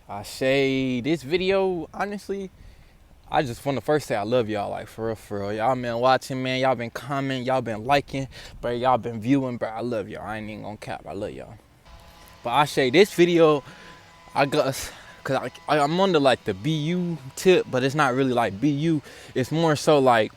I say this video, honestly, I just want to first say I love y'all, like for real, for real. Y'all been watching, man. Y'all been commenting, y'all been liking, bro. Y'all been viewing, bro. I love y'all. I ain't even gonna cap. I love y'all. But I say this video, I got, cause I'm on the like the BU tip, but it's not really like BU. It's more so like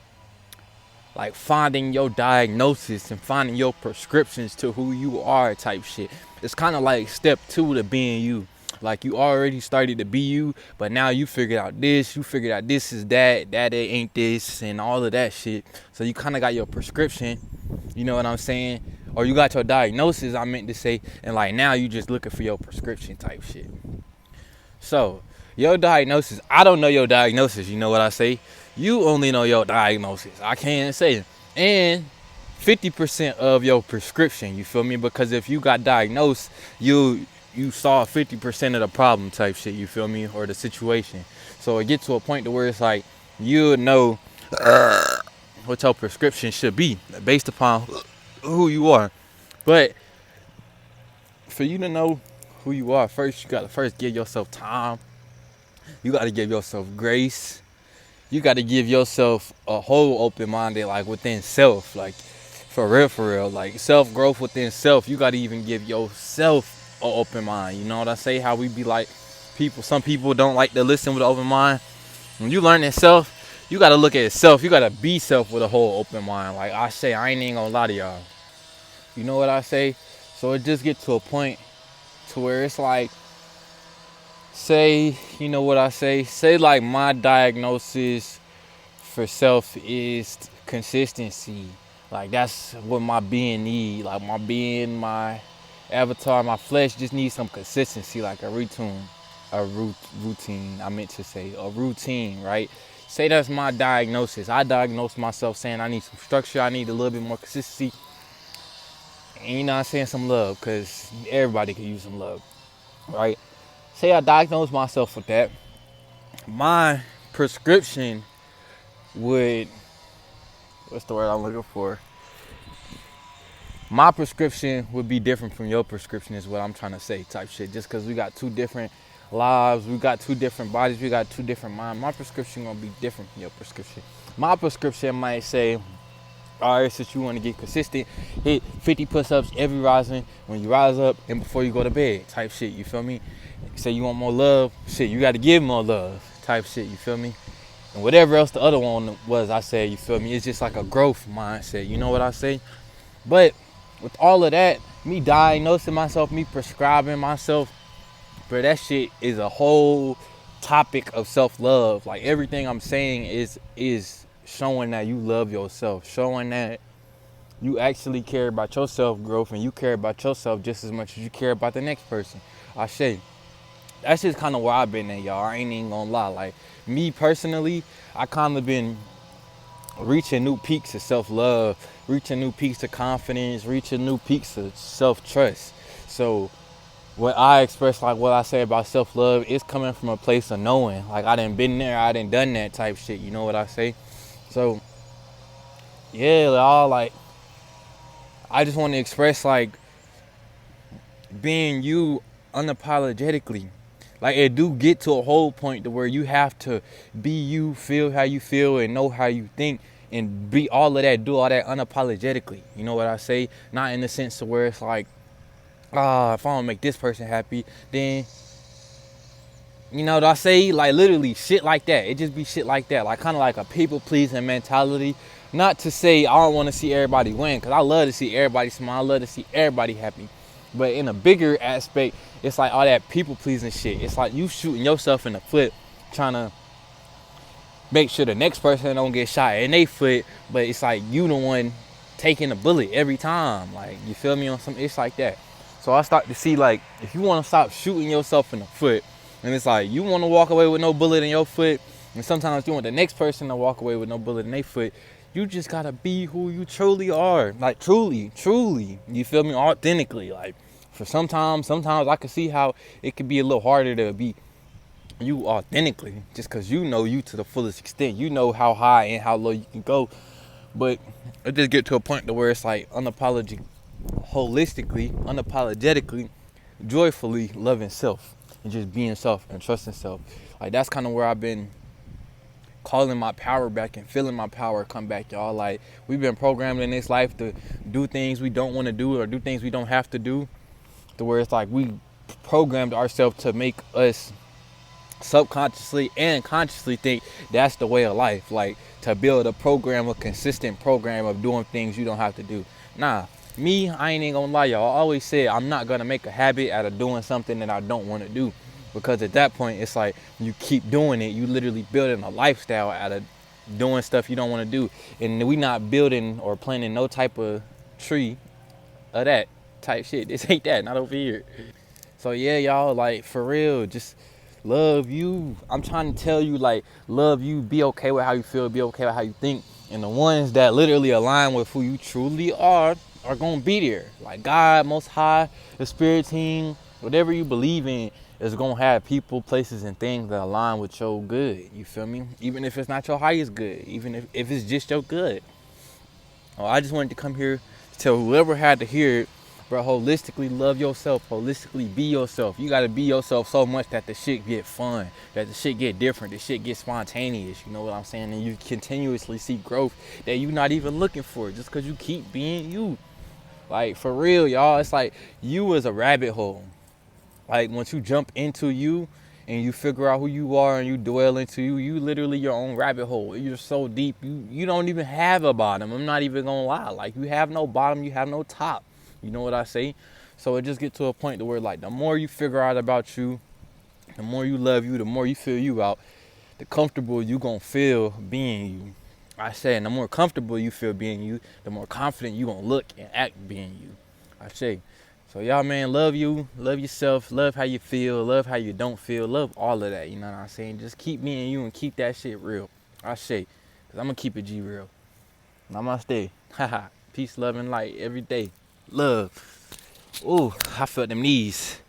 finding your diagnosis and finding your prescriptions to who you are type shit. It's kind of like step 2 to being you. Like you already started to be you, but now you figured out this, you figured out this is that it ain't this, and all of that shit. So you kind of got your prescription, you know what I'm saying? Or you got your diagnosis, I meant to say, and like now you just looking for your prescription type shit. So your diagnosis, I don't know your diagnosis, you know what I say? You only know your diagnosis. I can't say. And 50% of your prescription, you feel me? Because if you got diagnosed, you solve 50% of the problem type shit, you feel me? Or the situation. So it gets to a point to where it's like you know what your prescription should be based upon who you are. But for you to know who you are, first you gotta first give yourself time. You gotta give yourself grace. You gotta give yourself a whole open-minded, like within self, like for real, like self-growth within self. You gotta even give yourself an open mind. You know what I say? How we be like some people don't like to listen with an open mind. When you learn that self, you gotta look at self. You gotta be self with a whole open mind. Like I say, I ain't even gonna lie to y'all. You know what I say? So it just get to a point to where it's like, say, you know what I say like my diagnosis for self is consistency. Like that's what my being need. Like my being, my avatar, my flesh just needs some consistency, like a routine. I meant to say a routine, right? Say that's my diagnosis. I diagnosed myself saying I need some structure. I need a little bit more consistency. And you know what I'm saying, some love, because everybody could use some love, right? Say I diagnosed myself with that. My prescription would, what's the word I'm looking for? My prescription would be different from your prescription is what I'm trying to say type shit. Just because we got two different lives, we got two different bodies, we got two different minds. My prescription gonna be different from your prescription. My prescription might say, all right, since you want to get consistent, hit 50 push-ups every rising when you rise up and before you go to bed type shit, you feel me? Say you want more love, shit, you got to give more love type shit, you feel me? And whatever else the other one was, I said, you feel me? It's just like a growth mindset, you know what I say? But with all of that, me diagnosing myself, me prescribing myself, bro, that shit is a whole topic of self-love. Like everything I'm saying is showing that you love yourself, showing that you actually care about your self-growth and you care about yourself just as much as you care about the next person. I say, that's just kind of where I've been at, y'all. I ain't even gonna lie. Like me personally, I kind of been reaching new peaks of self-love, reaching new peaks of confidence, reaching new peaks of self-trust. So what I express, like what I say about self-love, is coming from a place of knowing. Like I done been there, I done done that type shit, you know what I say? So yeah, y'all, like I just want to express like being you unapologetically. Like it do get to a whole point to where you have to be you, feel how you feel, and know how you think, and be all of that, do all that unapologetically. You know what I say? Not in the sense of where it's like, if I don't make this person happy, then, you know what I say? Like literally shit like that. It just be shit like that. Like kind of like a people pleasing mentality. Not to say I don't want to see everybody win, because I love to see everybody smile. I love to see everybody happy. But in a bigger aspect, it's like all that people pleasing shit. It's like you shooting yourself in the foot, trying to make sure the next person don't get shot in their foot, but it's like you the one taking the bullet every time. Like, you feel me on some, it's like that. So I start to see, like, if you want to stop shooting yourself in the foot, and it's like you want to walk away with no bullet in your foot, and sometimes you want the next person to walk away with no bullet in their foot, you just gotta be who you truly are. Like truly, you feel me? Authentically. Like for sometimes I can see how it could be a little harder to be you authentically, just because you know you to the fullest extent. You know how high and how low you can go. But it just get to a point to where it's like unapologetically, joyfully loving self. and just being self and trusting self. Like that's kind of where I've been calling my power back and feeling my power come back, y'all. Like we've been programmed in this life to do things we don't want to do or do things we don't have to do, to where it's like we programmed ourselves to make us subconsciously and consciously think that's the way of life. Like to build a consistent program of doing things you don't have to do. Nah, me, I ain't even gonna lie, y'all. I always said I'm not gonna make a habit out of doing something that I don't want to do, because at that point it's like you keep doing it, you literally building a lifestyle out of doing stuff you don't want to do. And we not building or planting no type of tree of that type shit. This ain't that, not over here. So yeah, y'all, like for real, just love you. I'm trying to tell you, like, love you, be okay with how you feel, be okay with how you think. And the ones that literally align with who you truly are gonna be there. Like God, Most High, the Spirit team, whatever you believe in is gonna have people, places, and things that align with your good. You feel me? Even if it's not your highest good, even if it's just your good. Oh, I just wanted to come here to tell whoever had to hear it, bro, holistically love yourself, holistically be yourself. You gotta be yourself so much that the shit get fun, that the shit get different, the shit get spontaneous, you know what I'm saying? And you continuously see growth that you're not even looking for, just because you keep being you. Like, for real, y'all, it's like you is a rabbit hole. Like, once you jump into you and you figure out who you are and you dwell into you literally your own rabbit hole. You're so deep, you don't even have a bottom. I'm not even gonna lie. Like, you have no bottom, you have no top. You know what I say? So it just get to a point to where, like, the more you figure out about you, the more you love you, the more you feel you out, the comfortable you gonna feel being you. I say, and the more comfortable you feel being you, the more confident you gonna look and act being you. I say. So y'all, man, love you, love yourself, love how you feel, love how you don't feel, love all of that, you know what I'm saying? Just keep being you and keep that shit real. I say, because I'm gonna keep it G real. Namaste. Haha. Peace, love, and light every day. Love. Ooh, I felt them knees.